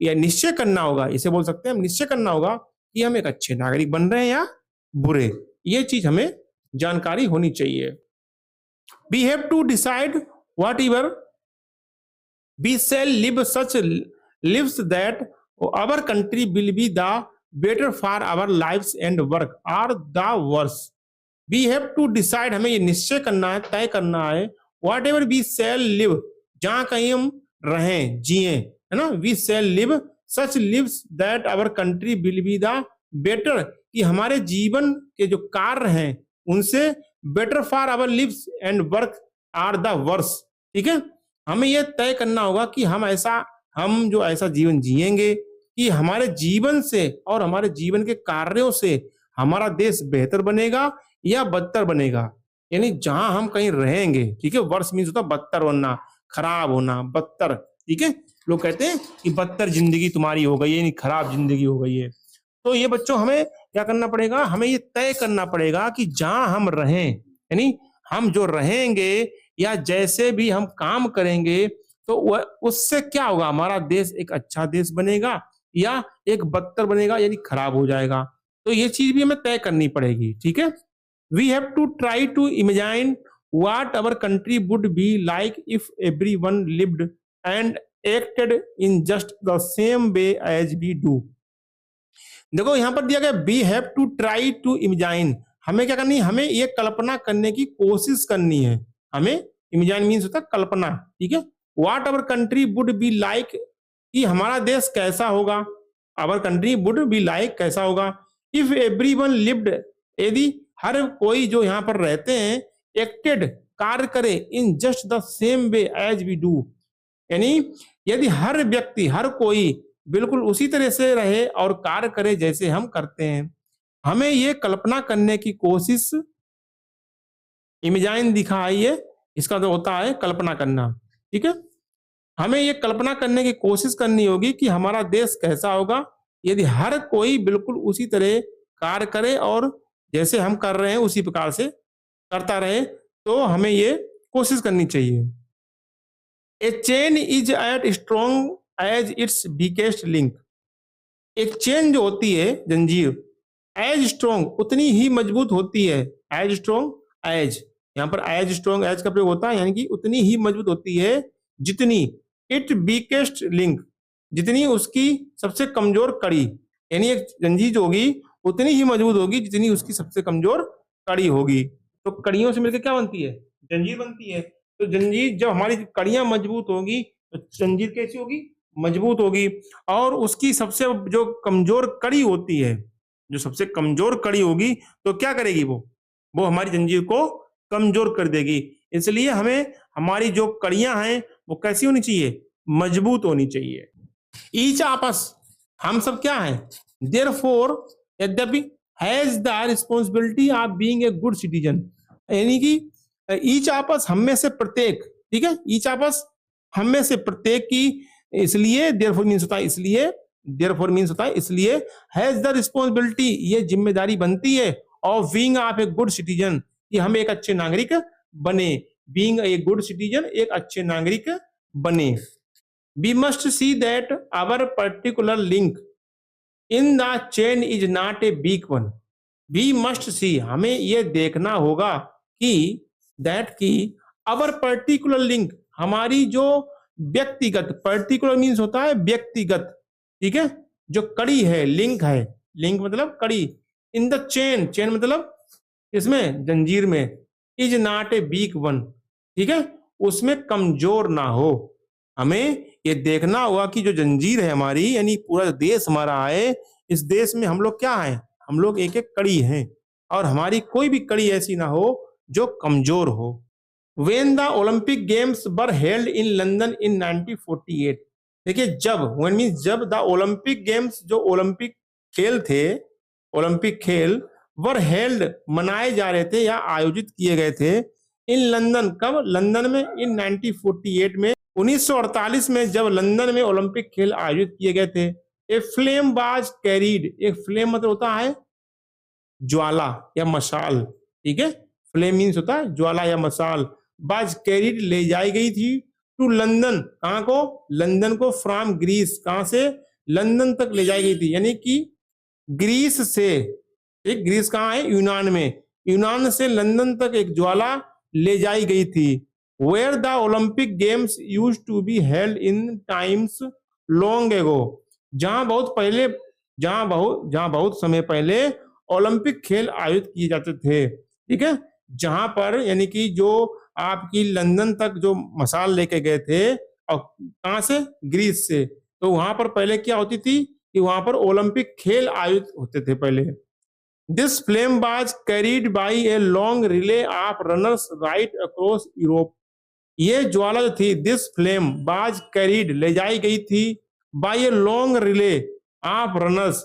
या निश्चय करना होगा, इसे बोल सकते हैं हम, निश्चय करना होगा कि हम एक अच्छे नागरिक बन रहे हैं या बुरे। ये चीज हमें जानकारी होनी चाहिए। We have to decide whatever we shall live such lives that our country will be the better for our lives and work or the worse. We have to decide, हमें ये निश्चय करना है, तय करना है, whatever we shall live, जहां कहीं हम रहें, जिए, है ना, we shall live such lives that our country will be the better, कि हमारे जीवन के जो कार्य हैं उनसे better for our lives and work are the worse, ठीक है। हमें यह तय करना होगा कि हम जो ऐसा जीवन जिएंगे कि हमारे जीवन से और हमारे जीवन के कार्यों से हमारा देश बेहतर बनेगा या बदतर बनेगा। यानी जहां हम कहीं रहेंगे, ठीक है, वर्ष मीन्स होता है बदतर होना, खराब होना, बदतर, ठीक है। लोग कहते हैं कि बदतर जिंदगी तुम्हारी हो गई है, यानी खराब जिंदगी हो गई है। तो ये बच्चों हमें क्या करना पड़ेगा? हमें ये तय करना पड़ेगा कि जहां हम रहें, यानी हम जो रहेंगे या जैसे भी हम काम करेंगे तो उससे क्या होगा? हमारा देश एक अच्छा देश बनेगा या एक बदतर बनेगा, यानी खराब हो जाएगा। तो ये चीज भी हमें तय करनी पड़ेगी, ठीक है। We have to try to imagine what our country would be like if everyone lived and acted in just the same way as we do. देखो यहां पर दिया गया we have to try to imagine, हमें क्या करनी है? हमें ये कल्पना करने की कोशिश करनी है। हमें इमेजाइन मीन्स होता है कल्पना, ठीक है। What our country would be like, कि हमारा देश कैसा होगा, our country would be like कैसा होगा, इफ एवरीवन लिव्ड, यदि हर कोई जो यहाँ पर रहते हैं एक्टेड कार्य करे in just the same way as we do, यानी यदि हर व्यक्ति, हर कोई बिल्कुल उसी तरह से रहे और कार्य करे जैसे हम करते हैं। हमें ये कल्पना करने की कोशिश, इमेजाइन दिखाइए, इसका तो होता है कल्पना करना, ठीक है। हमें ये कल्पना करने की कोशिश करनी होगी कि हमारा देश कैसा होगा यदि हर कोई बिल्कुल उसी तरह कार्य करे और जैसे हम कर रहे हैं उसी प्रकार से करता रहे। तो हमें ये कोशिश करनी चाहिए। A chain is at strong as its weakest link, एक चेन जो होती है, जंजीर, एज स्ट्रॉन्ग, उतनी ही मजबूत होती है। एज स्ट्रॉन्ग एज, यहाँ पर एज स्ट्रॉन्ग एज का प्रयोग होता है, यानी कि उतनी ही मजबूत होती है जितनी इट वीकेस्ट लिंक, जितनी उसकी सबसे कमजोर कड़ी, यानी एक जंजीर जो होगी उतनी ही मजबूत होगी जितनी उसकी सबसे कमजोर कड़ी होगी। तो कड़ियों से मिलकर क्या बनती है? जंजीर बनती है। तो जंजीर, जब हमारी कड़ियां मजबूत होगी तो जंजीर कैसी होगी? मजबूत होगी। और उसकी सबसे जो कमजोर कड़ी होती है, जो सबसे कमजोर कड़ी होगी, तो क्या करेगी? वो हमारी जंजीर को कमजोर कर देगी। इसलिए हमें हमारी जो कड़ियां हैं वो कैसी होनी चाहिए? मजबूत होनी चाहिए। ईच आपस, हम सब क्या है? देयरफॉर, यद्यपि, has the responsibility of being a good citizen, यानी कि ईच आपस, हम में से प्रत्येक, ठीक है, ईच आपस हम में से प्रत्येक की, इसलिए देयरफॉर मीन्स होता है इसलिए, देयरफॉर मीन्स होता है इसलिए, हैज द रिस्पॉन्सिबिलिटी, ये जिम्मेदारी बनती है, of being of A good citizen, कि हम एक अच्छे नागरिक बने। बीइंग ए गुड सिटीजन, एक अच्छे नागरिक बने। We must see that our particular link in the chain is not a weak one. We must see, हमें यह देखना होगा कि दैट की आवर पर्टिकुलर लिंक, हमारी जो व्यक्तिगत, पर्टिकुलर मीन्स होता है व्यक्तिगत, ठीक है, जो कड़ी है, लिंक है, लिंक मतलब कड़ी, इन द चेन, चेन मतलब इसमें जंजीर में, is not a weak one, ठीक है, उसमें कमजोर ना हो। हमें ये देखना होगा कि जो जंजीर है हमारी, यानी पूरा देश हमारा है, इस देश में हम लोग क्या है? हम लोग एक एक कड़ी हैं और हमारी कोई भी कड़ी ऐसी ना हो जो कमजोर हो। When the Olympic Games were held in London in 1948, देखिए जब, when means जब, the Olympic Games, जो ओलंपिक खेल थे, ओलंपिक खेल वर हेल्ड मनाए जा रहे थे या आयोजित किए गए थे इन लंदन, कब? लंदन में इन 1948 में, 1948 में जब लंदन में ओलंपिक खेल आयोजित किए गए थे। ए फ्लेम वाज कैरीड, एक फ्लेम मतलब होता है ज्वाला या मशाल, ठीक है। फ्लेम मीन्स होता है ज्वाला या मशाल। बाज कैरीड ले जाई गई थी टू लंदन, कहाँ को? लंदन को। फ्रॉम ग्रीस, कहाँ से? लंदन तक ले जाई गई थी, यानी कि ग्रीस से, एक ग्रीस कहाँ है? यूनान में। यूनान से लंदन तक एक ज्वाला ले जाई गई थी। Where the Olympic games used to be held in times long ago, जहां बहुत पहले, जहां बहुत समय पहले ओलंपिक खेल आयोजित किए जाते थे, ठीक है। जहां पर यानी कि जो आपकी लंदन तक जो मसाल लेके गए थे, और कहां से? ग्रीस से। तो वहां पर पहले क्या होती थी कि वहां पर ओलंपिक खेल आयोजित होते थे पहले। This flame was carried by a long relay of runners right across Europe. ये ज्वाला जो थी, दिस फ्लेम वाज कैरीड ले जाई गई थी by a long relay of runners,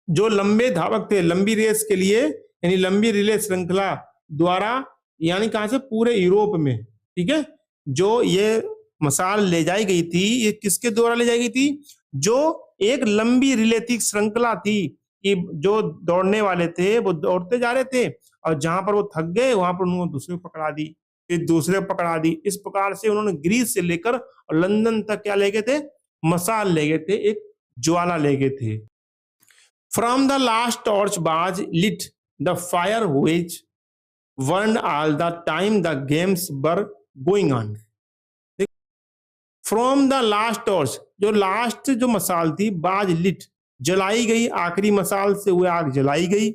जो लंबे धावक थे, लंबी रेस के लिए, यानी लंबी रिले श्रृंखला द्वारा, यानी कहां से? पूरे यूरोप में, ठीक है। जो ये मसाल ले जाई गई थी, ये किसके द्वारा ले जाई गई थी? जो एक लंबी रिले थी, श्रृंखला थी, कि जो दौड़ने वाले थे वो दौड़ते जा रहे थे, और जहां पर वो थक गए वहां पर उन्होंने दूसरे को पकड़ा दी, फिर दूसरे को पकड़ा दी। इस प्रकार से उन्होंने ग्रीस से लेकर और लंदन तक क्या ले गए थे? मसाल ले गए थे, एक ज्वाला ले गए थे। From the last torch was lit, the fire which burned all the time the games were going on. From the last torch, जो लास्ट जो मसाल थी, बाज लिट जलाई गई, आखिरी मसाल से वो आग जलाई गई।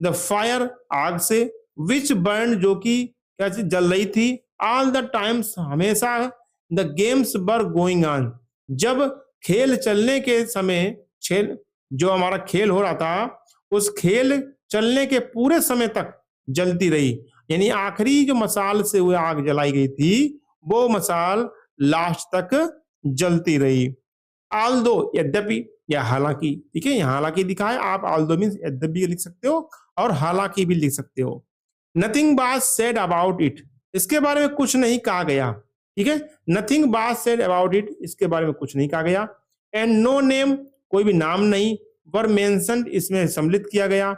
द फायर आग से, विच बर्न जो कि क्या चीज जल रही थी, ऑल द टाइम्स हमेशा, the games were going on जब खेल चलने के समय, खेल जो हमारा खेल हो रहा था, उस खेल चलने के पूरे समय तक जलती रही। यानी आखिरी जो मसाल से वो आग जलाई गई थी, वो मसाल लास्ट तक जलती रही। आल्दो यद्यपि या हालांकि, ठीक है, यहाँ हालांकि दिखा है, आप आल्दो मीन्स यद्यपि लिख सकते हो और हालांकि भी लिख सकते हो। Nothing was said about it, इसके बारे में कुछ नहीं कहा गया, ठीक है। Nothing was said about it, इसके बारे में कुछ नहीं कहा गया। एंड नो नेम, कोई भी नाम नहीं। वर मेंशनड, इसमें सम्मिलित किया गया,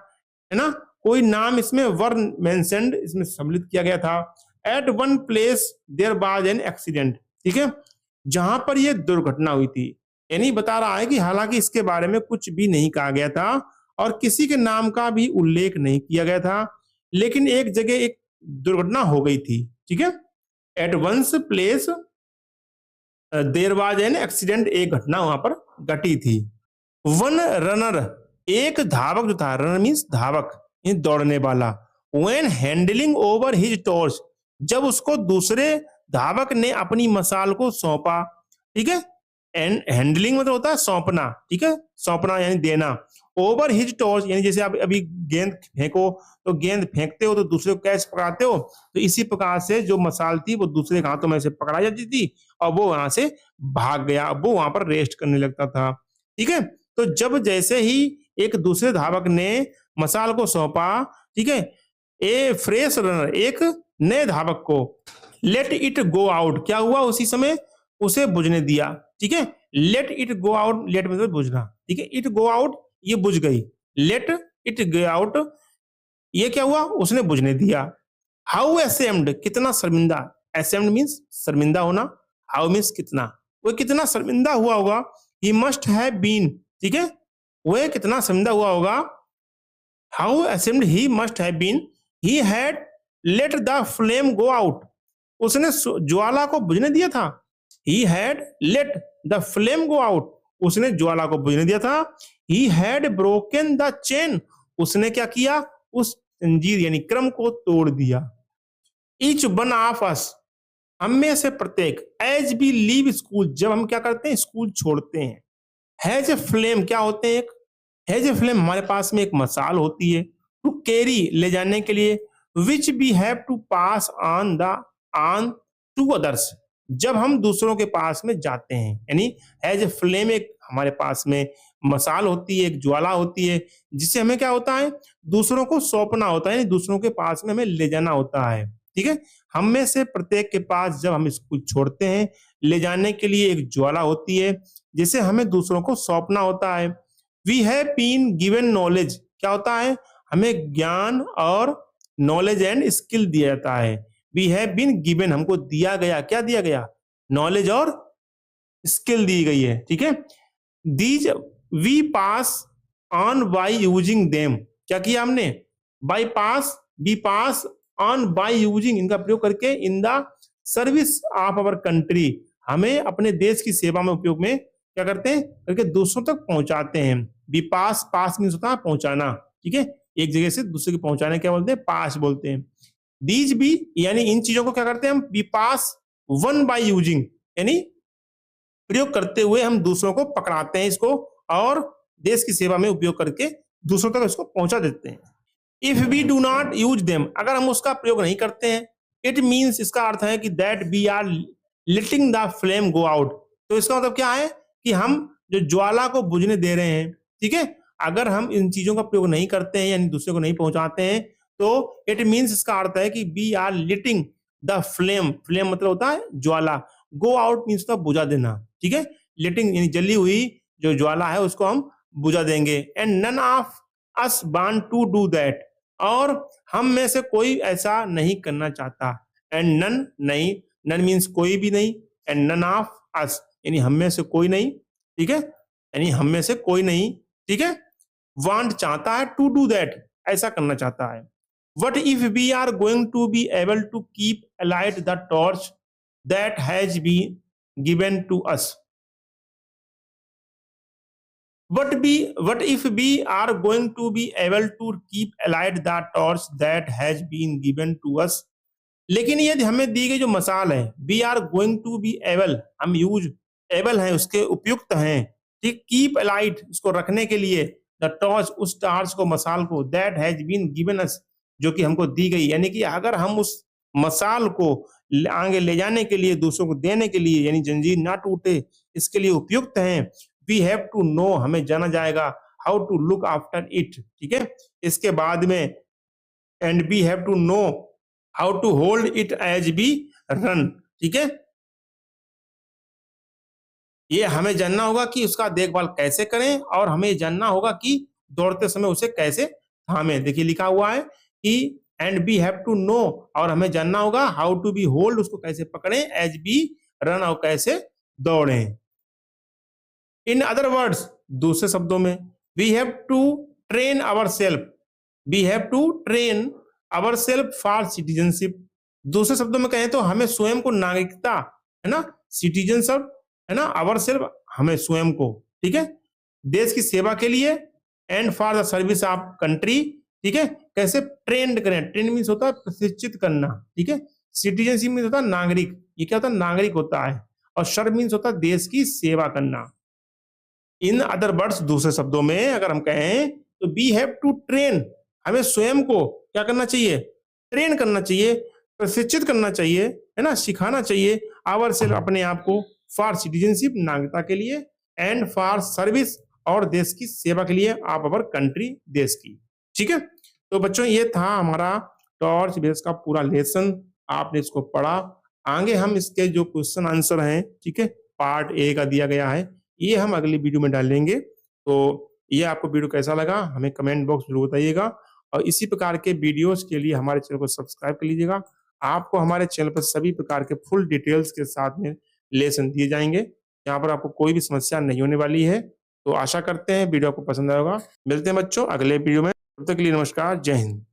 है ना, कोई नाम इसमें वर मेंशनड, इसमें सम्मिलित किया गया था। At one place there was an accident, ठीक है, जहां पर यह दुर्घटना हुई थी। यानी बता रहा है कि हालांकि इसके बारे में कुछ भी नहीं कहा गया था और किसी के नाम का भी उल्लेख नहीं किया गया था, लेकिन एक जगह एक दुर्घटना हो गई थी, ठीक है। At once place there was an accident, एक घटना वहां पर घटी थी। वन रनर, एक धावक जो था, रनर मीन्स धावक, दौड़ने वाला, when handling over his torch, जब उसको दूसरे धावक ने अपनी मसाल को सौंपा, ठीक है। एंड हैंडलिंग मतलब होता है सौंपना, ठीक है, सौंपना यानी देना। ओवर हिज टॉर्च, यानी जैसे आप अभी गेंद फेंको, तो गेंद फेंकते हो तो दूसरे को कैच पकड़ाते हो, तो इसी प्रकार से जो मसाल थी वो दूसरे के हाथों में से पकड़ाई जाती थी और वो वहां से भाग गया, वो वहां पर रेस्ट करने लगता था, ठीक है। तो जब जैसे ही एक दूसरे धावक ने मसाल को सौंपा, ठीक है, ए फ्रेश रनर, एक नए धावक को, लेट इट गो आउट, क्या हुआ? उसी समय उसे बुझने दिया, ठीक है। Let it go out, let मतलब बुझना, ठीक है, इट गो आउट, ये बुझ गई, लेट इट गो आउट, ये क्या हुआ? उसने बुझने दिया। हाउ असेम्ड, कितना शर्मिंदा, असेम्ड मीन्स शर्मिंदा होना, हाउ मीन्स कितना, वो कितना शर्मिंदा हुआ होगा। ही मस्ट हैव बीन, ठीक है, वह कितना शर्मिंदा हुआ होगा। How ashamed he must have been, he had let the flame go out, उसने ज्वाला को बुझने दिया था। He had let the flame go out, उसने ज्वाला को बुझने दिया था। He had broken the chain, उसने क्या किया? उस जंजीर यानी क्रम को तोड़ दिया। ईच वन ऑफ अस, हम में से प्रत्येक, एज वी लीव स्कूल, जब हम क्या करते हैं? स्कूल छोड़ते हैं। हैज ए फ्लेम, क्या होते हैं? एक हैज ए फ्लेम, हमारे पास में एक मसाल होती है, टू कैरी, ले जाने के लिए, which we have to pass on the on to others, जब हम दूसरों के पास में जाते हैं। यानी हैज ए फ्लेम, एक हमारे पास में मसाल होती है, एक ज्वाला होती है, जिससे हमें क्या होता है, दूसरों को सौंपना होता है, यानी दूसरों के पास में हमें ले जाना होता है। ठीक है, हम में से प्रत्येक के पास जब हम इसको छोड़ते हैं, ले जाने के लिए एक ज्वाला होती है, जिसे हमें दूसरों को सौंपना होता है। We have been given knowledge, क्या होता है, हमें ज्ञान और नॉलेज एंड स्किल दिया जाता है। वी हैव बीन गिवन, हमको दिया गया, क्या दिया गया, नॉलेज और स्किल दी गई है। ठीक है, these we pass on by using them, क्या किया हमने, by pass, we pass on by using, इनका प्रयोग करके in the service of our country, हमें अपने देश की सेवा में उपयोग में क्या करते हैं, करके दूसरों तक पहुंचाते हैं। बी पास, पास मीन्स होता है पहुंचाना। ठीक है, एक जगह से दूसरे के पहुंचाने क्या बोलते हैं, पास बोलते हैं। दीज भी, यानी इन चीजों को क्या करते हैं हम, we pass on by using, यानी प्रयोग करते हुए हम दूसरों को पकड़ाते हैं इसको, और देश की सेवा में उपयोग करके दूसरों तक इसको पहुंचा देते हैं। If we do not use them, अगर हम उसका प्रयोग नहीं करते हैं, इट मीन्स, इसका अर्थ है कि that we are letting the flame go out, तो इसका मतलब क्या है कि हम जो ज्वाला को बुझने दे रहे हैं। ठीक है, अगर हम इन चीजों का प्रयोग नहीं करते हैं, यानी दूसरे को नहीं पहुंचाते हैं, तो इट मीन्स, इसका अर्थ है कि we are lighting the flame, flame मतलब होता है ज्वाला, गो आउट मीन्स होता है बुझा देना। ठीक है, लिटिंग यानी जली हुई जो ज्वाला है उसको हम बुझा देंगे। And none of us want to do that, और हम में से कोई ऐसा नहीं करना चाहता। एंड नन, नहीं, नन मीन्स कोई भी नहीं, एंड नन ऑफ अस यानी हम में से कोई नहीं। ठीक है, यानी हम में से कोई नहीं। ठीक है, वांट चाहता है, टू डू दैट ऐसा करना चाहता है। What if we are going to be able to keep alight the torch that has been given to us? What if we are going to be able to keep alight the torch that has been given to us? लेकिन ये हमें दी गई जो मसाल है, we are going to be able, हम usable हैं, उसके उपयुक्त हैं। ठीक, कीप अलाइट, उसको रखने के लिए, द टॉर्च, उस टार्च को, मसाल को, that has been given us, जो कि हमको दी गई, यानी कि अगर हम उस मसाल को आगे ले जाने के लिए, दूसरों को देने के लिए, यानी जंजीर ना टूटे, इसके लिए उपयुक्त हैं। वी हैव टू नो, हमें जाना जाएगा, how to look after it. ठीक है, इसके बाद में, and we have to know how to hold it as we run. ठीक है, ये हमें जानना होगा कि उसका देखभाल कैसे करें, और हमें जानना होगा कि दौड़ते समय उसे कैसे थामें। देखिए लिखा हुआ है कि and we have to know, और हमें जानना होगा हाउ टू बी होल्ड, उसको कैसे पकड़ें, एज बी रन, और कैसे दौड़ें। इन अदर वर्ड्स, दूसरे शब्दों में, we have to train our self, we have to train our self for citizenship. दूसरे शब्दों में कहें तो हमें स्वयं को नागरिकता, है ना, सिटीजनशिप, है ना, आवर सेल्फ, हमें स्वयं को, ठीक है, देश की सेवा के लिए, and for the service of country. ठीक है, कैसे ट्रेंड करें, ट्रेंड मीन्स होता है प्रशिक्षित करना। ठीक है, सिटीजनशिप मीन्स होता है नागरिक, ये क्या होता है, नागरिक होता है, और सर्व मीन्स होता है देश की सेवा करना। इन अदर वर्ड्स, दूसरे शब्दों में अगर हम कहें तो वी हैव टू ट्रेन, हमें स्वयं को क्या करना चाहिए, ट्रेन करना चाहिए, प्रशिक्षित करना चाहिए, है ना, सिखाना चाहिए, आवर सेल्फ, अपने आप को, फॉर सिटीजनशिप, नागरिकता के लिए, एंड फॉर सर्विस, और देश की सेवा के लिए, ऑफ अवर कंट्री, देश की। ठीक है, तो बच्चों ये था हमारा टॉर्च बेस का पूरा लेसन, आपने इसको पढ़ा। आगे हम इसके जो क्वेश्चन आंसर हैं, ठीक है, पार्ट ए का दिया गया है, ये हम अगली वीडियो में डालेंगे। तो ये आपको वीडियो कैसा लगा हमें कमेंट बॉक्स जरूर बताइएगा, और इसी प्रकार के वीडियोस के लिए हमारे चैनल को सब्सक्राइब कर लीजिएगा। आपको हमारे चैनल पर सभी प्रकार के फुल डिटेल्स के साथ में लेसन दिए जाएंगे, यहाँ पर आपको कोई भी समस्या नहीं होने वाली है। तो आशा करते हैं वीडियो आपको पसंद आएगा। मिलते हैं बच्चों अगले वीडियो में, तब तक के लिए नमस्कार, जय हिंद।